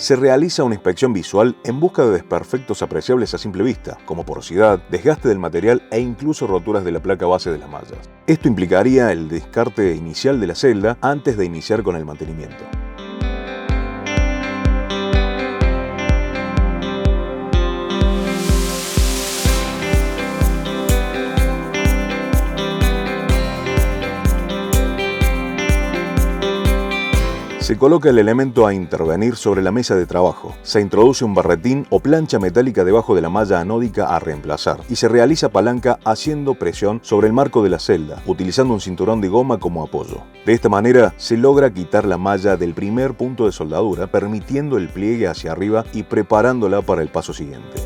Se realiza una inspección visual en busca de desperfectos apreciables a simple vista, como porosidad, desgaste del material e incluso roturas de la placa base de las mallas. Esto implicaría el descarte inicial de la celda antes de iniciar con el mantenimiento. Se coloca el elemento a intervenir sobre la mesa de trabajo, se introduce un barretín o plancha metálica debajo de la malla anódica a reemplazar y se realiza palanca haciendo presión sobre el marco de la celda, utilizando un cinturón de goma como apoyo. De esta manera se logra quitar la malla del primer punto de soldadura, permitiendo el pliegue hacia arriba y preparándola para el paso siguiente.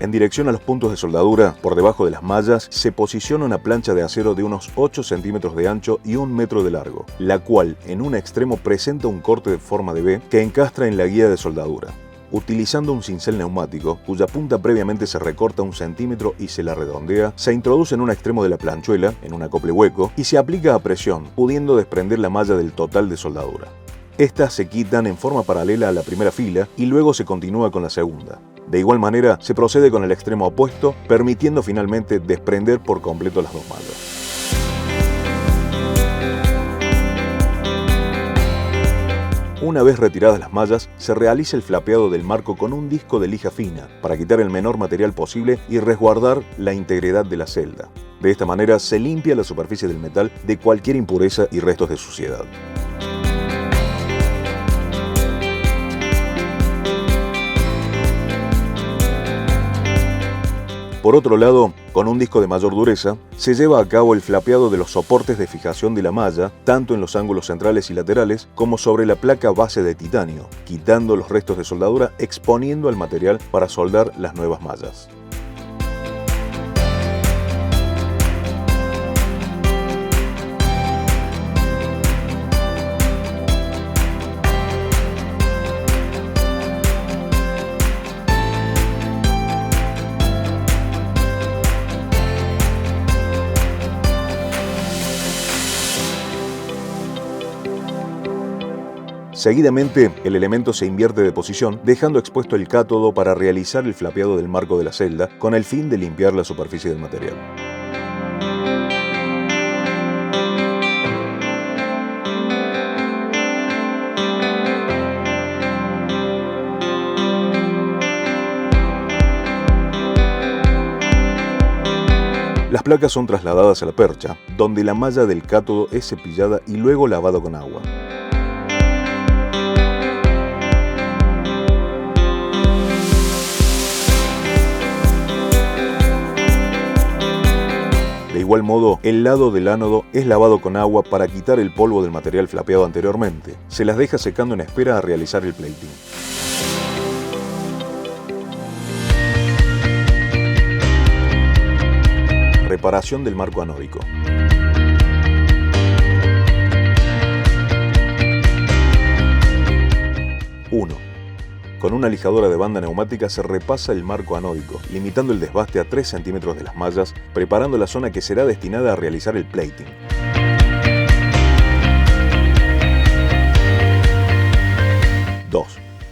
En dirección a los puntos de soldadura, por debajo de las mallas, se posiciona una plancha de acero de unos 8 centímetros de ancho y 1 metro de largo, la cual en un extremo presenta un corte de forma de V que encastra en la guía de soldadura. Utilizando un cincel neumático, cuya punta previamente se recorta 1 centímetro y se la redondea, se introduce en un extremo de la planchuela, en un acople hueco, y se aplica a presión, pudiendo desprender la malla del total de soldadura. Estas se quitan en forma paralela a la primera fila y luego se continúa con la segunda. De igual manera, se procede con el extremo opuesto, permitiendo finalmente desprender por completo las dos mallas. Una vez retiradas las mallas, se realiza el flapeado del marco con un disco de lija fina para quitar el menor material posible y resguardar la integridad de la celda. De esta manera se limpia la superficie del metal de cualquier impureza y restos de suciedad. Por otro lado, con un disco de mayor dureza, se lleva a cabo el flapeado de los soportes de fijación de la malla, tanto en los ángulos centrales y laterales como sobre la placa base de titanio, quitando los restos de soldadura, exponiendo al material para soldar las nuevas mallas. Seguidamente, el elemento se invierte de posición, dejando expuesto el cátodo para realizar el flapeado del marco de la celda, con el fin de limpiar la superficie del material. Las placas son trasladadas a la percha, donde la malla del cátodo es cepillada y luego lavado con agua. De igual modo, el lado del ánodo es lavado con agua para quitar el polvo del material flapeado anteriormente. Se las deja secando en espera a realizar el plating. Reparación del marco anódico. Con una lijadora de banda neumática se repasa el marco anódico, limitando el desbaste a 3 centímetros de las mallas, preparando la zona que será destinada a realizar el plating. 2.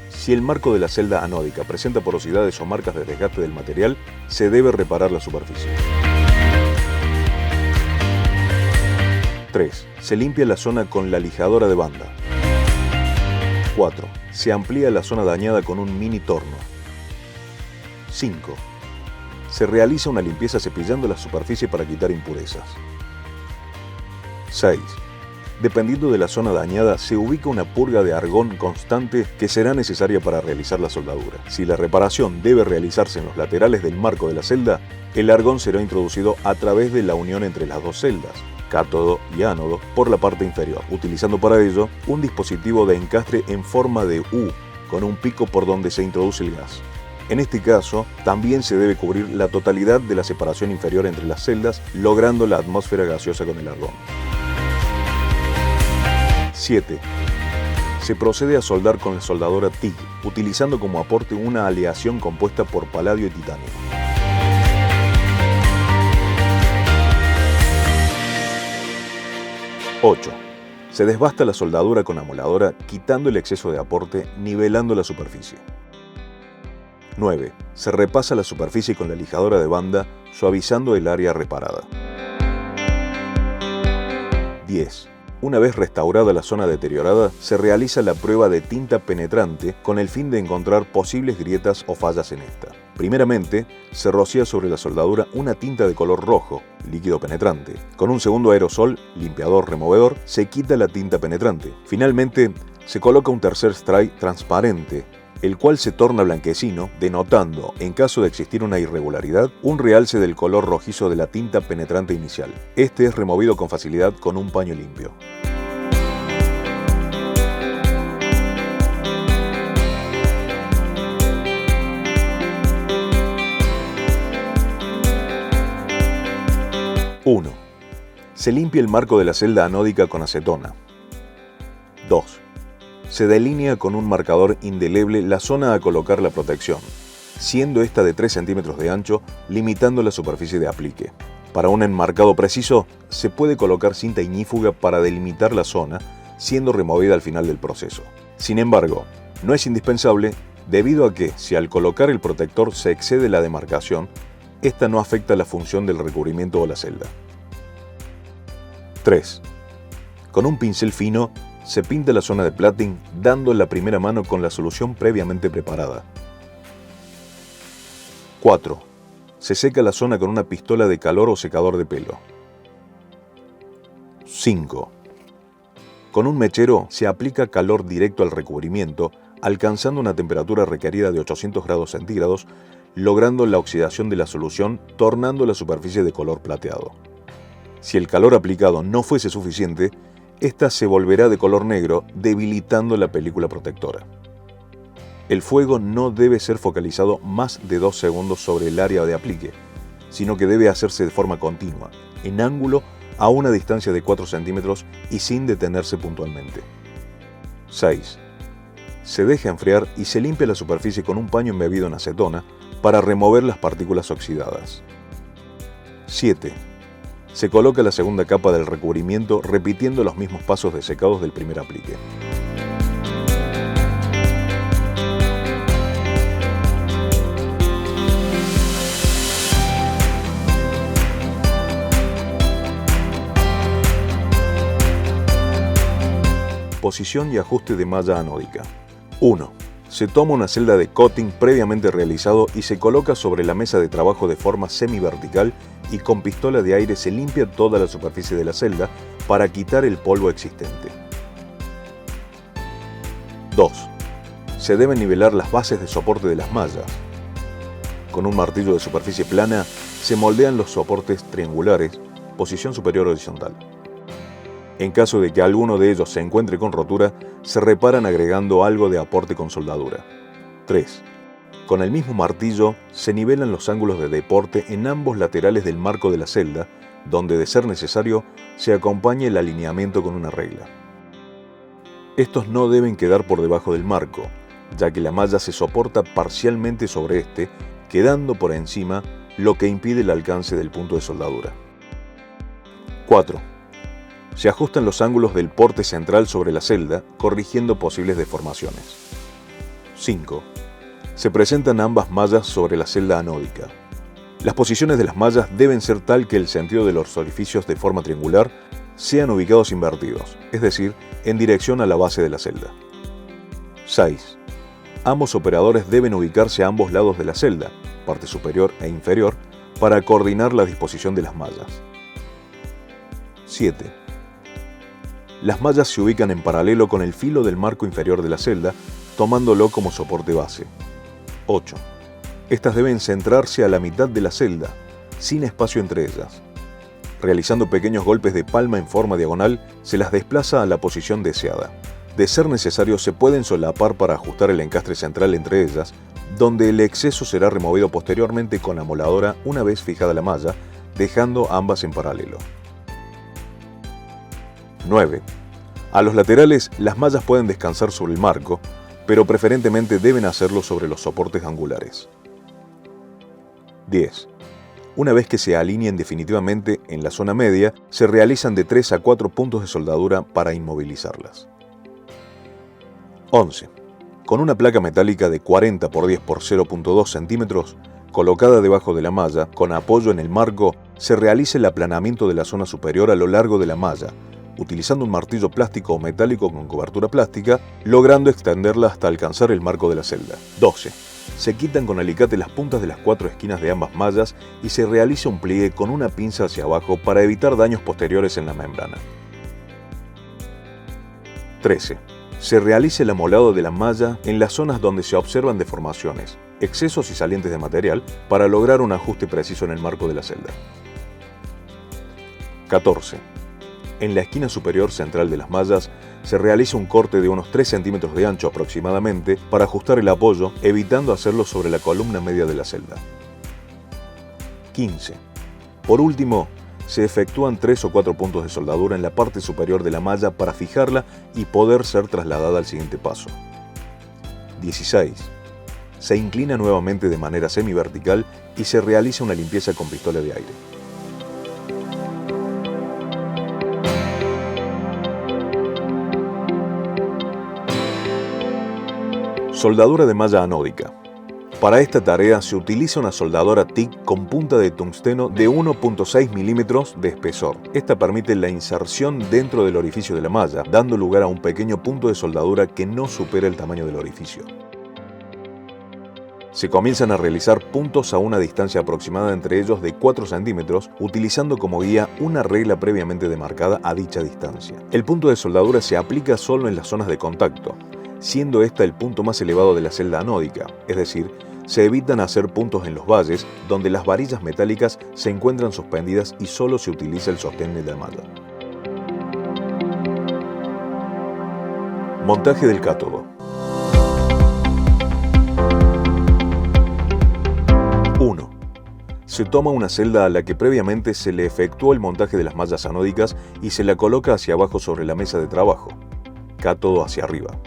Si el marco de la celda anódica presenta porosidades o marcas de desgaste del material, se debe reparar la superficie. 3. Se limpia la zona con la lijadora de banda. 4. Se amplía la zona dañada con un mini torno. 5. Se realiza una limpieza cepillando la superficie para quitar impurezas. 6. Dependiendo de la zona dañada, se ubica una purga de argón constante que será necesaria para realizar la soldadura. Si la reparación debe realizarse en los laterales del marco de la celda, el argón será introducido a través de la unión entre las dos celdas, cátodo y ánodo, por la parte inferior, utilizando para ello un dispositivo de encastre en forma de U, con un pico por donde se introduce el gas. En este caso, también se debe cubrir la totalidad de la separación inferior entre las celdas, logrando la atmósfera gaseosa con el argón. 7. Se procede a soldar con la soldadora TIG, utilizando como aporte una aleación compuesta por paladio y titanio. 8. Se desbasta la soldadura con amoladora quitando el exceso de aporte, nivelando la superficie. 9. Se repasa la superficie con la lijadora de banda, suavizando el área reparada. 10. Una vez restaurada la zona deteriorada, se realiza la prueba de tinta penetrante con el fin de encontrar posibles grietas o fallas en esta. Primeramente, se rocía sobre la soldadura una tinta de color rojo, líquido penetrante. Con un segundo aerosol, limpiador removedor, se quita la tinta penetrante. Finalmente, se coloca un tercer spray transparente, el cual se torna blanquecino, denotando, en caso de existir una irregularidad, un realce del color rojizo de la tinta penetrante inicial. Este es removido con facilidad con un paño limpio. (1) Se limpia el marco de la celda anódica con acetona. 2. Se delinea con un marcador indeleble la zona a colocar la protección, siendo esta de 3 centímetros de ancho, limitando la superficie de aplique. Para un enmarcado preciso, se puede colocar cinta ignífuga para delimitar la zona, siendo removida al final del proceso. Sin embargo, no es indispensable, debido a que, si al colocar el protector se excede la demarcación, esta no afecta la función del recubrimiento o la celda. 3. Con un pincel fino, se pinta la zona de plating dando la primera mano con la solución previamente preparada. 4. Se seca la zona con una pistola de calor o secador de pelo. 5. Con un mechero se aplica calor directo al recubrimiento, alcanzando una temperatura requerida de 800 grados centígrados, logrando la oxidación de la solución, tornando la superficie de color plateado. Si el calor aplicado no fuese suficiente, esta se volverá de color negro, debilitando la película protectora. El fuego no debe ser focalizado más de 2 segundos sobre el área de aplique, sino que debe hacerse de forma continua, en ángulo, a una distancia de 4 centímetros y sin detenerse puntualmente. 6. Se deja enfriar y se limpia la superficie con un paño embebido en acetona para remover las partículas oxidadas. 7. Se coloca la segunda capa del recubrimiento repitiendo los mismos pasos de secados del primer aplique. Posición y ajuste de malla anódica. 1. Se toma una celda de coating previamente realizado y se coloca sobre la mesa de trabajo de forma semivertical y con pistola de aire se limpia toda la superficie de la celda para quitar el polvo existente. 2. Se deben nivelar las bases de soporte de las mallas. Con un martillo de superficie plana se moldean los soportes triangulares, posición superior horizontal. En caso de que alguno de ellos se encuentre con rotura, se reparan agregando algo de aporte con soldadura. 3. Con el mismo martillo se nivelan los ángulos de deporte en ambos laterales del marco de la celda, donde de ser necesario se acompañe el alineamiento con una regla. Estos no deben quedar por debajo del marco, ya que la malla se soporta parcialmente sobre este, quedando por encima, lo que impide el alcance del punto de soldadura. 4. Se ajustan los ángulos del porte central sobre la celda, corrigiendo posibles deformaciones. 5. Se presentan ambas mallas sobre la celda anódica. Las posiciones de las mallas deben ser tal que el sentido de los orificios de forma triangular sean ubicados invertidos, es decir, en dirección a la base de la celda. 6. Ambos operadores deben ubicarse a ambos lados de la celda, parte superior e inferior, para coordinar la disposición de las mallas. 7. Las mallas se ubican en paralelo con el filo del marco inferior de la celda, tomándolo como soporte base. 8. Estas deben centrarse a la mitad de la celda, sin espacio entre ellas. Realizando pequeños golpes de palma en forma diagonal, se las desplaza a la posición deseada. De ser necesario, se pueden solapar para ajustar el encastre central entre ellas, donde el exceso será removido posteriormente con la amoladora una vez fijada la malla, dejando ambas en paralelo. 9. A los laterales, las mallas pueden descansar sobre el marco, pero preferentemente deben hacerlo sobre los soportes angulares. 10. Una vez que se alineen definitivamente en la zona media, se realizan de 3 a 4 puntos de soldadura para inmovilizarlas. 11. Con una placa metálica de 40 por 10 por 0.2 centímetros, colocada debajo de la malla, con apoyo en el marco, se realiza el aplanamiento de la zona superior a lo largo de la malla, utilizando un martillo plástico o metálico con cobertura plástica, logrando extenderla hasta alcanzar el marco de la celda. 12. Se quitan con alicate las puntas de las 4 esquinas de ambas mallas y se realiza un pliegue con una pinza hacia abajo para evitar daños posteriores en la membrana. 13. Se realiza el amolado de la malla en las zonas donde se observan deformaciones, excesos y salientes de material para lograr un ajuste preciso en el marco de la celda. 14. En la esquina superior central de las mallas se realiza un corte de unos 3 centímetros de ancho aproximadamente para ajustar el apoyo, evitando hacerlo sobre la columna media de la celda. 15. Por último, se efectúan 3 o 4 puntos de soldadura en la parte superior de la malla para fijarla y poder ser trasladada al siguiente paso. 16. Se inclina nuevamente de manera semivertical y se realiza una limpieza con pistola de aire. Soldadura de malla anódica. Para esta tarea se utiliza una soldadora TIG con punta de tungsteno de 1.6 milímetros de espesor. Esta permite la inserción dentro del orificio de la malla, dando lugar a un pequeño punto de soldadura que no supera el tamaño del orificio. Se comienzan a realizar puntos a una distancia aproximada entre ellos de 4 centímetros, utilizando como guía una regla previamente demarcada a dicha distancia. El punto de soldadura se aplica solo en las zonas de contacto, siendo esta el punto más elevado de la celda anódica, es decir, se evitan hacer puntos en los valles donde las varillas metálicas se encuentran suspendidas y solo se utiliza el sostén de la malla. Montaje del cátodo. 1. Se toma una celda a la que previamente se le efectuó el montaje de las mallas anódicas y se la coloca hacia abajo sobre la mesa de trabajo, cátodo hacia arriba.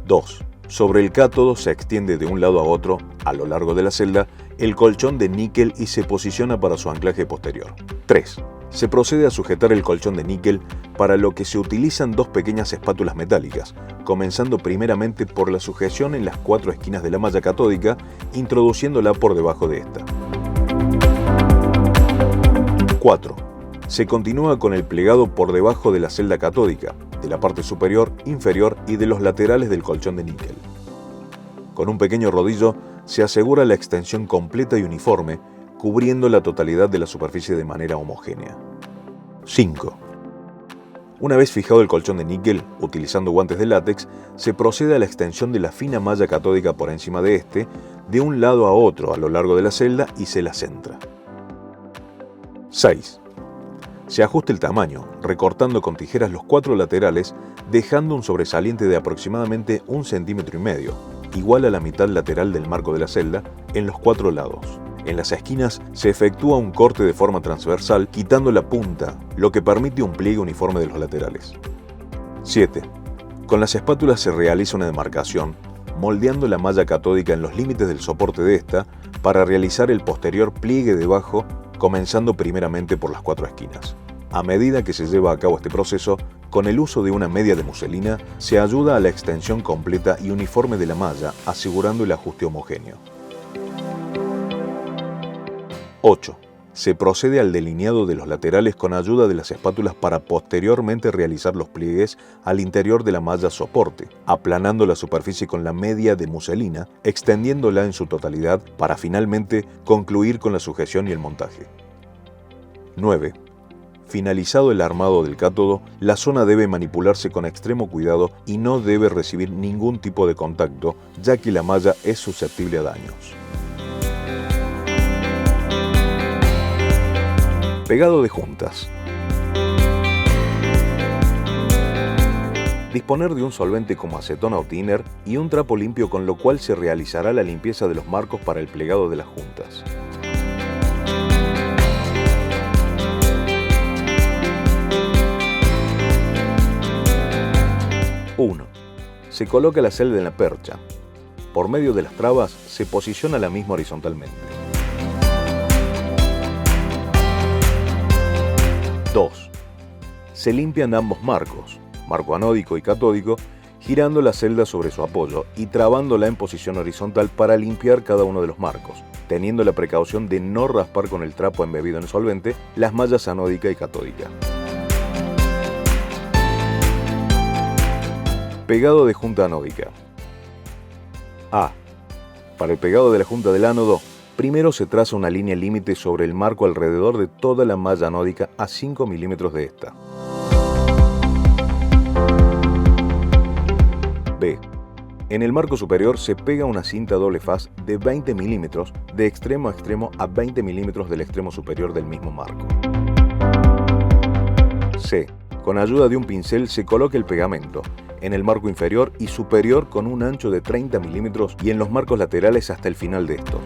2. Sobre el cátodo se extiende de un lado a otro, a lo largo de la celda, el colchón de níquel y se posiciona para su anclaje posterior. 3. Se procede a sujetar el colchón de níquel, para lo que se utilizan 2 pequeñas espátulas metálicas, comenzando primeramente por la sujeción en las 4 esquinas de la malla catódica, introduciéndola por debajo de esta. 4. Se continúa con el plegado por debajo de la celda catódica, de la parte superior, inferior y de los laterales del colchón de níquel. Con un pequeño rodillo se asegura la extensión completa y uniforme, cubriendo la totalidad de la superficie de manera homogénea. 5. Una vez fijado el colchón de níquel, utilizando guantes de látex, se procede a la extensión de la fina malla catódica por encima de este, de un lado a otro a lo largo de la celda y se la centra. 6. Se ajusta el tamaño, recortando con tijeras los 4 laterales, dejando un sobresaliente de aproximadamente 1,5 centímetros, igual a la mitad lateral del marco de la celda, en los 4 lados. En las esquinas se efectúa un corte de forma transversal, quitando la punta, lo que permite un pliegue uniforme de los laterales. 7. Con las espátulas se realiza una demarcación, moldeando la malla catódica en los límites del soporte de esta, para realizar el posterior pliegue debajo, comenzando primeramente por las 4 esquinas. A medida que se lleva a cabo este proceso, con el uso de una media de muselina, se ayuda a la extensión completa y uniforme de la malla, asegurando el ajuste homogéneo. 8. Se procede al delineado de los laterales con ayuda de las espátulas para posteriormente realizar los pliegues al interior de la malla soporte, aplanando la superficie con la media de muselina, extendiéndola en su totalidad para finalmente concluir con la sujeción y el montaje. 9. Finalizado el armado del cátodo, la zona debe manipularse con extremo cuidado y no debe recibir ningún tipo de contacto, ya que la malla es susceptible a daños. Pegado de juntas. Disponer de un solvente como acetona o thinner y un trapo limpio, con lo cual se realizará la limpieza de los marcos para el plegado de las juntas. Se coloca la celda en la percha. Por medio de las trabas se posiciona la misma horizontalmente. 2. Se limpian ambos marcos, marco anódico y catódico, girando la celda sobre su apoyo y trabándola en posición horizontal para limpiar cada uno de los marcos, teniendo la precaución de no raspar con el trapo embebido en solvente las mallas anódica y catódica. Pegado de junta anódica. A. Para el pegado de la junta del ánodo, primero se traza una línea límite sobre el marco alrededor de toda la malla anódica a 5 milímetros de esta. B. En el marco superior se pega una cinta doble faz de 20 milímetros de extremo a extremo a 20 milímetros del extremo superior del mismo marco. C. Con ayuda de un pincel se coloca el pegamento en el marco inferior y superior con un ancho de 30 milímetros y en los marcos laterales hasta el final de estos.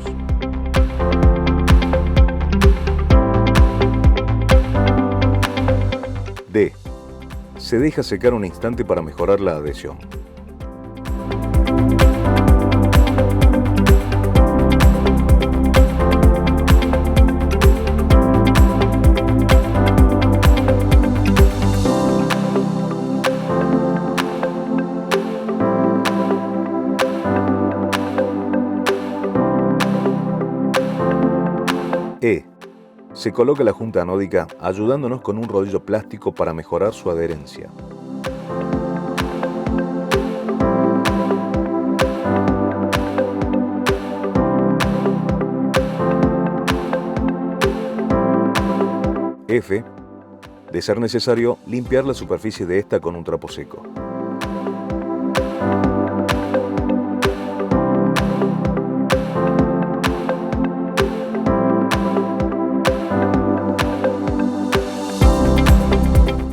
D. Se deja secar un instante para mejorar la adhesión. E. Se coloca la junta anódica ayudándonos con un rodillo plástico para mejorar su adherencia. F. De ser necesario, limpiar la superficie de esta con un trapo seco.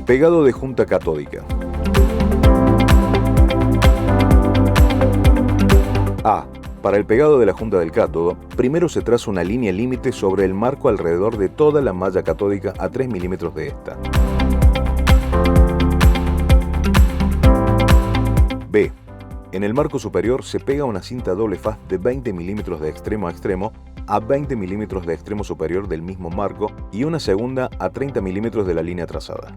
Pegado de junta catódica. A. Para el pegado de la junta del cátodo, primero se traza una línea límite sobre el marco alrededor de toda la malla catódica a 3 milímetros de esta. B. En el marco superior se pega una cinta doble faz de 20 milímetros de extremo a extremo a 20 milímetros de extremo superior del mismo marco y una segunda a 30 milímetros de la línea trazada.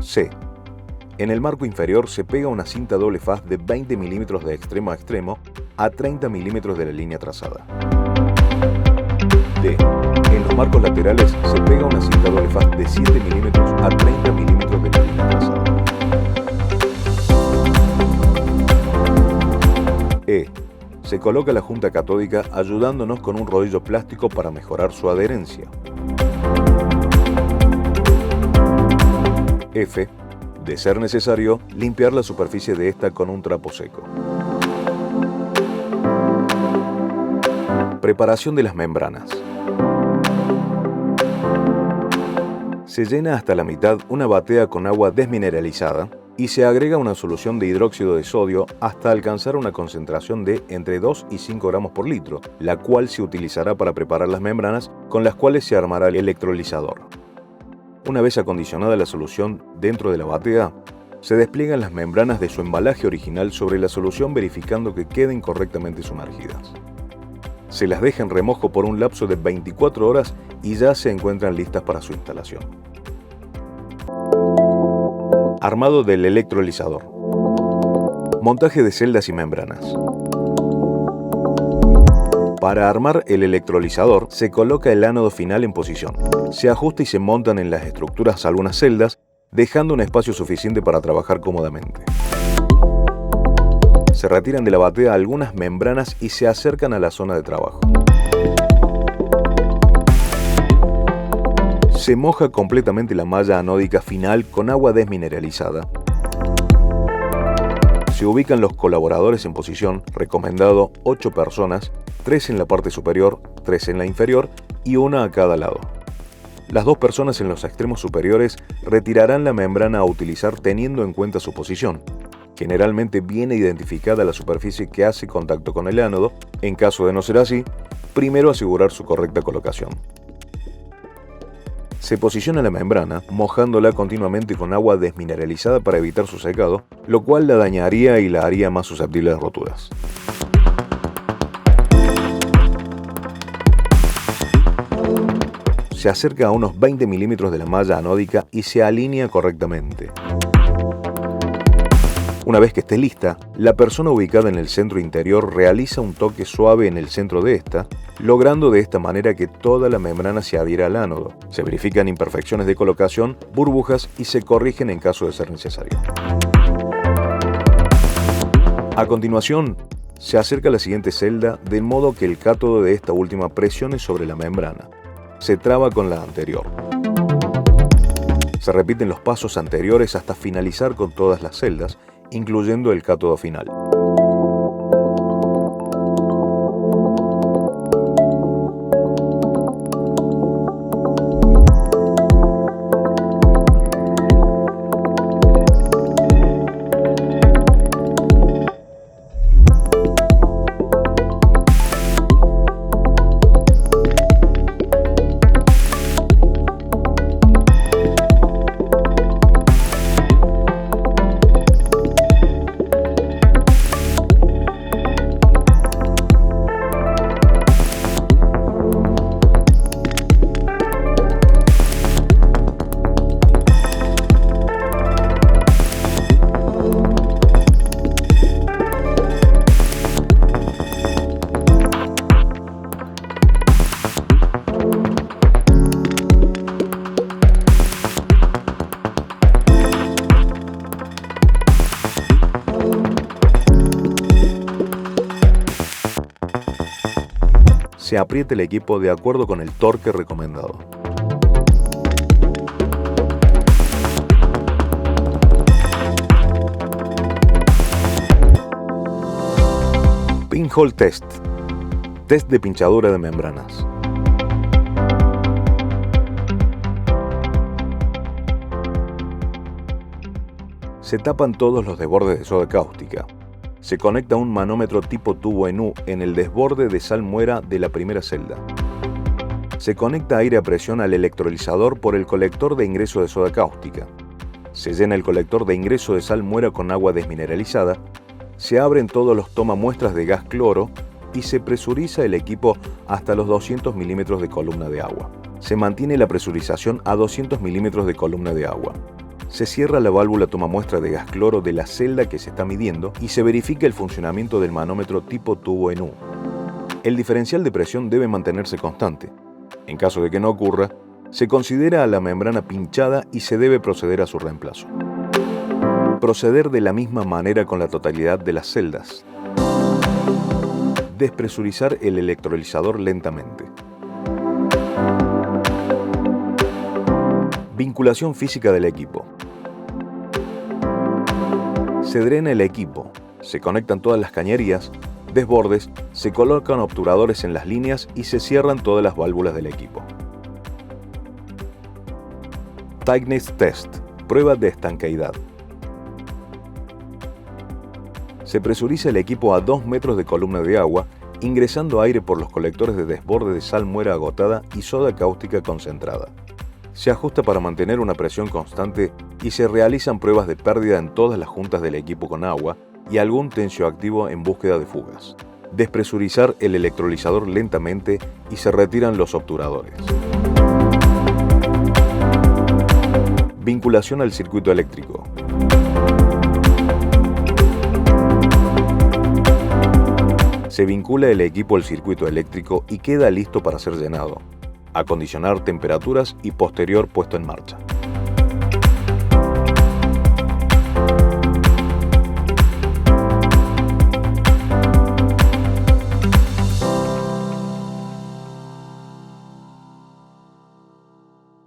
C. En el marco inferior se pega una cinta doble faz de 20 milímetros de extremo a extremo a 30 milímetros de la línea trazada. D. En los marcos laterales se pega una cinta doble faz de 7 milímetros a 30 milímetros de la línea trazada. E. Se coloca la junta catódica ayudándonos con un rodillo plástico para mejorar su adherencia. F. De ser necesario, limpiar la superficie de esta con un trapo seco. Preparación de las membranas. Se llena hasta la mitad una batea con agua desmineralizada y se agrega una solución de hidróxido de sodio hasta alcanzar una concentración de entre 2 y 5 gramos por litro, la cual se utilizará para preparar las membranas con las cuales se armará el electrolizador. Una vez acondicionada la solución dentro de la batea, se despliegan las membranas de su embalaje original sobre la solución verificando que queden correctamente sumergidas. Se las deja en remojo por un lapso de 24 horas y ya se encuentran listas para su instalación. Armado del electrolizador. Montaje de celdas y membranas. Para armar el electrolizador, se coloca el ánodo final en posición. Se ajusta y se montan en las estructuras algunas celdas, dejando un espacio suficiente para trabajar cómodamente. Se retiran de la batea algunas membranas y se acercan a la zona de trabajo. Se moja completamente la malla anódica final con agua desmineralizada. Se ubican los colaboradores en posición, recomendado 8 personas, 3 en la parte superior, 3 en la inferior y 1 a cada lado. Las 2 personas en los extremos superiores retirarán la membrana a utilizar teniendo en cuenta su posición. Generalmente viene identificada la superficie que hace contacto con el ánodo. En caso de no ser así, primero asegurar su correcta colocación. Se posiciona la membrana, mojándola continuamente con agua desmineralizada para evitar su secado, lo cual la dañaría y la haría más susceptible de roturas. Se acerca a unos 20 milímetros de la malla anódica y se alinea correctamente. Una vez que esté lista, la persona ubicada en el centro interior realiza un toque suave en el centro de esta, logrando de esta manera que toda la membrana se adhiera al ánodo. Se verifican imperfecciones de colocación, burbujas y se corrigen en caso de ser necesario. A continuación, se acerca a la siguiente celda de modo que el cátodo de esta última presione sobre la membrana. Se traba con la anterior. Se repiten los pasos anteriores hasta finalizar con todas las celdas, incluyendo el cátodo final. Se aprieta el equipo de acuerdo con el torque recomendado. Pinhole Test. Test de pinchadura de membranas. Se tapan todos los desbordes de soda cáustica. Se conecta un manómetro tipo tubo en U en el desborde de salmuera de la primera celda. Se conecta aire a presión al electrolizador por el colector de ingreso de soda cáustica. Se llena el colector de ingreso de salmuera con agua desmineralizada. Se abren todos los tomamuestras de gas cloro y se presuriza el equipo hasta los 200 milímetros de columna de agua. Se mantiene la presurización a 200 milímetros de columna de agua. Se cierra la válvula tomamuestra de gas cloro de la celda que se está midiendo y se verifica el funcionamiento del manómetro tipo tubo en U. El diferencial de presión debe mantenerse constante. En caso de que no ocurra, se considera a la membrana pinchada y se debe proceder a su reemplazo. Proceder de la misma manera con la totalidad de las celdas. Despresurizar el electrolizador lentamente. Vinculación física del equipo. Se drena el equipo, se conectan todas las cañerías, desbordes, se colocan obturadores en las líneas y se cierran todas las válvulas del equipo. Tightness Test. Prueba de estanqueidad. Se presuriza el equipo a 2 metros de columna de agua, ingresando aire por los colectores de desborde de salmuera agotada y soda cáustica concentrada. Se ajusta para mantener una presión constante y se realizan pruebas de pérdida en todas las juntas del equipo con agua y algún tensioactivo en búsqueda de fugas. Despresurizar el electrolizador lentamente y se retiran los obturadores. Vinculación al circuito eléctrico. Se vincula el equipo al circuito eléctrico y queda listo para ser llenado. Acondicionar temperaturas y posterior puesto en marcha.